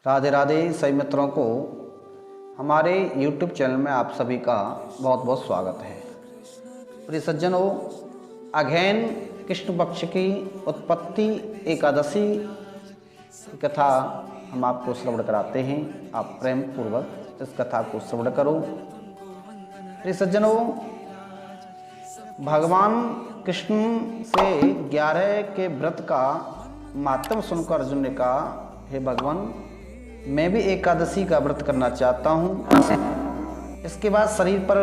राधे राधे सभी मित्रों को हमारे YouTube चैनल में आप सभी का बहुत बहुत स्वागत है। प्रिय सज्जनों, अगेन कृष्ण पक्ष की उत्पत्ति एकादशी की कथा हम आपको श्रवण कराते हैं। आप प्रेम पूर्वक इस कथा को श्रवण करो। प्रिय सज्जनों, भगवान कृष्ण से 11 के व्रत का मातम सुनकर अर्जुन ने कहा, हे भगवान, मैं भी एकादशी का व्रत करना चाहता हूँ। इसके बाद शरीर पर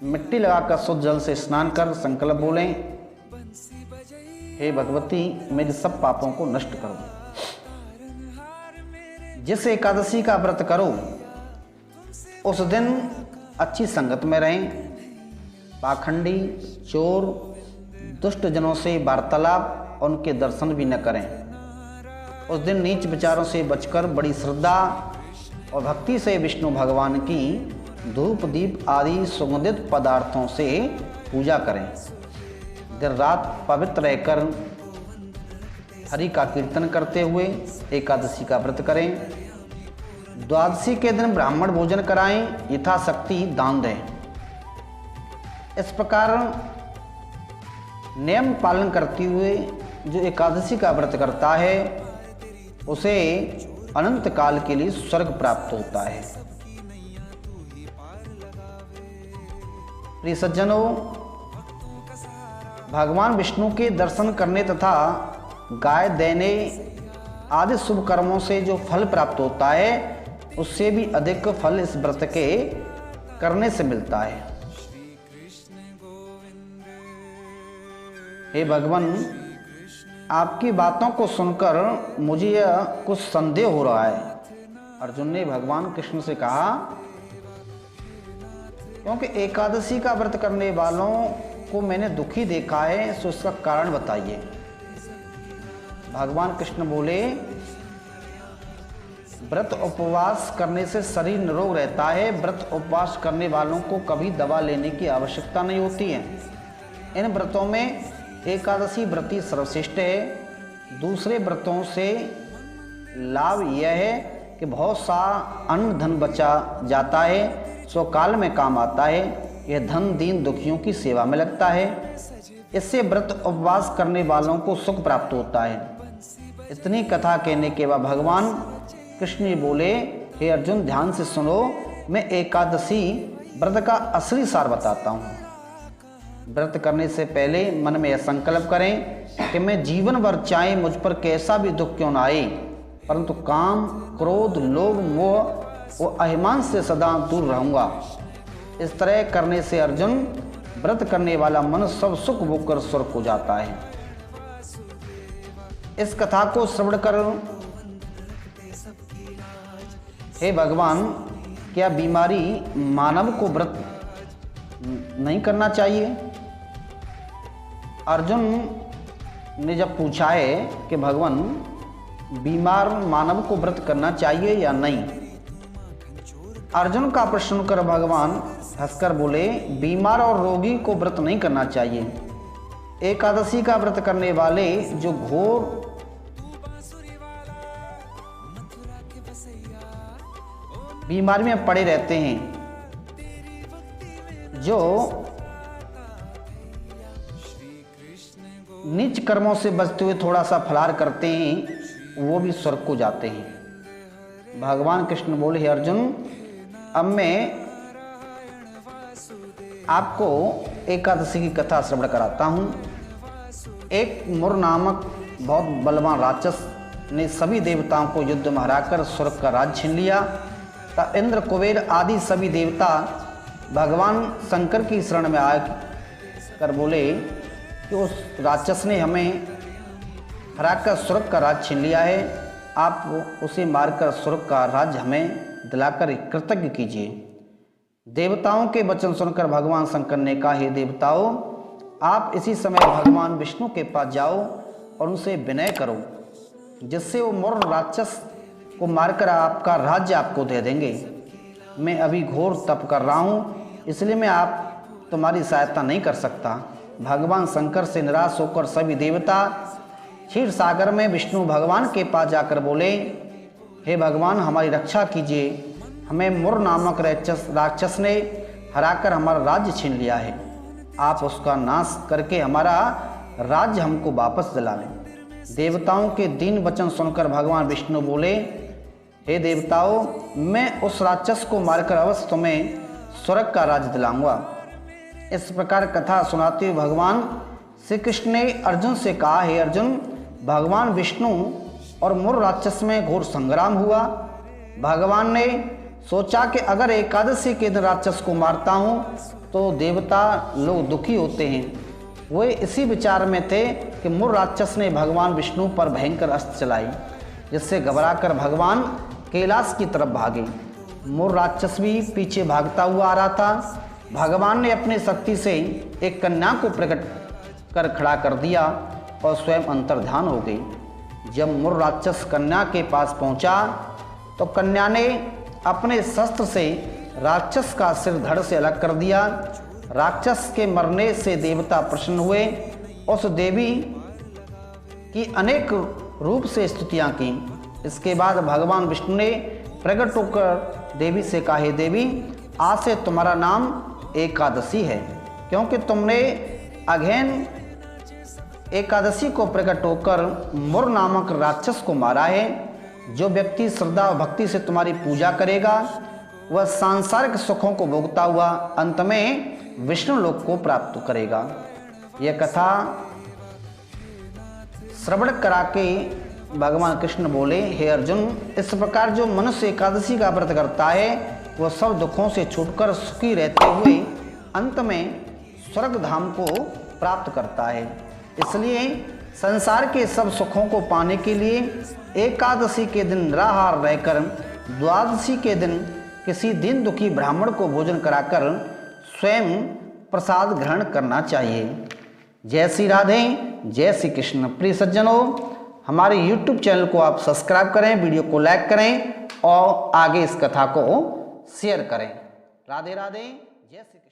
मिट्टी लगाकर शुद्ध जल से स्नान कर संकल्प बोलें, हे भगवती, मेरे सब पापों को नष्ट करो। जिस एकादशी का व्रत करो उस दिन अच्छी संगत में रहें, पाखंडी, चोर, दुष्ट जनों से वार्तालाप और उनके दर्शन भी न करें। उस दिन नीच विचारों से बचकर बड़ी श्रद्धा और भक्ति से विष्णु भगवान की धूप दीप आदि सुगंधित पदार्थों से पूजा करें। दिन रात पवित्र रहकर हरि का कीर्तन करते हुए एकादशी का व्रत करें। द्वादशी के दिन ब्राह्मण भोजन कराएं, यथाशक्ति दान दें। इस प्रकार नियम पालन करते हुए जो एकादशी का व्रत करता है उसे अनंत काल के लिए स्वर्ग प्राप्त होता है। प्रिय सज्जनों, भगवान विष्णु के दर्शन करने तथा गाय देने आदि शुभ कर्मों से जो फल प्राप्त होता है उससे भी अधिक फल इस व्रत के करने से मिलता है। हे भगवान, आपकी बातों को सुनकर मुझे यह कुछ संदेह हो रहा है। अर्जुन ने भगवान कृष्ण से कहा, क्योंकि एकादशी का व्रत करने वालों को मैंने दुखी देखा है, सो इसका कारण बताइए। भगवान कृष्ण बोले, व्रत उपवास करने से शरीर निरोग रहता है। व्रत उपवास करने वालों को कभी दवा लेने की आवश्यकता नहीं होती है। इन व्रतों में एकादशी व्रत ही सर्वश्रेष्ठ है। दूसरे व्रतों से लाभ यह है कि बहुत सा अन्न धन बचा जाता है, सो काल में काम आता है। यह धन दीन दुखियों की सेवा में लगता है। इससे व्रत उपवास करने वालों को सुख प्राप्त होता है। इतनी कथा कहने के बाद भगवान कृष्ण बोले, हे अर्जुन, ध्यान से सुनो, मैं एकादशी व्रत का असली सार बताता हूँ। व्रत करने से पहले मन में यह संकल्प करें कि मैं जीवन भर चाहे मुझ पर कैसा भी दुख क्यों ना आए, परंतु काम, क्रोध, लोभ, मोह और अभिमान से सदा दूर रहूंगा। इस तरह करने से अर्जुन, व्रत करने वाला मन सब सुख भोग कर स्वर्ग हो जाता है। इस कथा को श्रवण कर, हे भगवान, क्या बीमारी मानव को व्रत नहीं करना चाहिए? अर्जुन ने जब पूछा है कि भगवान, बीमार मानव को व्रत करना चाहिए या नहीं, अर्जुन का प्रश्न सुनकर भगवान हंसकर बोले, बीमार और रोगी को व्रत नहीं करना चाहिए। एकादशी का व्रत करने वाले जो घोर बीमारी में पड़े रहते हैं, जो नीच कर्मों से बचते हुए थोड़ा सा फलाहार करते हैं, वो भी स्वर्ग को जाते हैं। भगवान कृष्ण बोले, हे अर्जुन, अब मैं आपको एकादशी की कथा श्रवण कराता हूँ। एक मुर नामक बहुत बलवान राक्षस ने सभी देवताओं को युद्ध में हराकर स्वर्ग का राज छीन लिया। तब इंद्र, कुबेर आदि सभी देवता भगवान शंकर की शरण में आकर बोले कि उस राक्षस ने हमें हराकर स्वर्ग का राज छीन लिया है, आप उसे मारकर स्वर्ग का राज हमें दिलाकर कृतज्ञ कीजिए। देवताओं के वचन सुनकर भगवान शंकर ने कहा, हे देवताओं, आप इसी समय भगवान विष्णु के पास जाओ और उनसे विनय करो, जिससे वो मुर राक्षस को मारकर आपका राज्य आपको दे देंगे। मैं अभी घोर तप कर रहा हूँ, इसलिए मैं तुम्हारी सहायता नहीं कर सकता। भगवान शंकर से निराश होकर सभी देवता क्षीर सागर में विष्णु भगवान के पास जाकर बोले, हे भगवान हमारी रक्षा कीजिए, हमें मुर नामक राक्षस ने हराकर हमारा राज्य छीन लिया है, आप उसका नाश करके हमारा राज्य हमको वापस दिलावें। देवताओं के दीन वचन सुनकर भगवान विष्णु बोले, हे देवताओं, मैं उस राक्षस को मारकर अवश्य तुम्हें स्वर्ग का राज्य दिलाऊंगा। इस प्रकार कथा सुनाते हुए भगवान श्री कृष्ण ने अर्जुन से कहा, हे अर्जुन, भगवान विष्णु और मुर राक्षस में घोर संग्राम हुआ। भगवान ने सोचा कि अगर एकादशी के दिन राक्षस को मारता हूँ तो देवता लोग दुखी होते हैं। वे इसी विचार में थे कि मुर राक्षस ने भगवान विष्णु पर भयंकर अस्त्र चलाई, जिससे घबराकर भगवान कैलाश की तरफ भागे। मुर राक्षस भी पीछे भागता हुआ आ रहा था। भगवान ने अपनी शक्ति से एक कन्या को प्रकट कर खड़ा कर दिया और स्वयं अंतर्ध्यान हो गई। जब मुर राक्षस कन्या के पास पहुंचा तो कन्या ने अपने शस्त्र से राक्षस का सिर धड़ से अलग कर दिया। राक्षस के मरने से देवता प्रसन्न हुए। उस देवी की अनेक रूप से स्तुतियां की। इसके बाद भगवान विष्णु ने प्रकट होकर देवी से कहा, हे देवी, आज से तुम्हारा नाम एकादशी है, क्योंकि तुमने अघैन एकादशी को प्रकट होकर मुर नामक राक्षस को मारा है। जो व्यक्ति श्रद्धा और भक्ति से तुम्हारी पूजा करेगा वह सांसारिक सुखों को भोगता हुआ अंत में विष्णु लोक को प्राप्त करेगा। यह कथा श्रवण करा के भगवान कृष्ण बोले, हे अर्जुन, इस प्रकार जो मनुष्य एकादशी का व्रत करता है वह सब दुखों से छूटकर सुखी रहते हुए अंत में स्वर्ग धाम को प्राप्त करता है। इसलिए संसार के सब सुखों को पाने के लिए एकादशी के दिन निराहार रहकर द्वादशी के दिन किसी दीन दुखी ब्राह्मण को भोजन कराकर स्वयं प्रसाद ग्रहण करना चाहिए। जय श्री राधे, जय श्री कृष्ण। प्रिय सज्जनों, हमारे YouTube चैनल को आप सब्सक्राइब करें, वीडियो को लाइक करें और आगे इस कथा को शेयर करें। राधे राधे, जय श्री कृष्ण।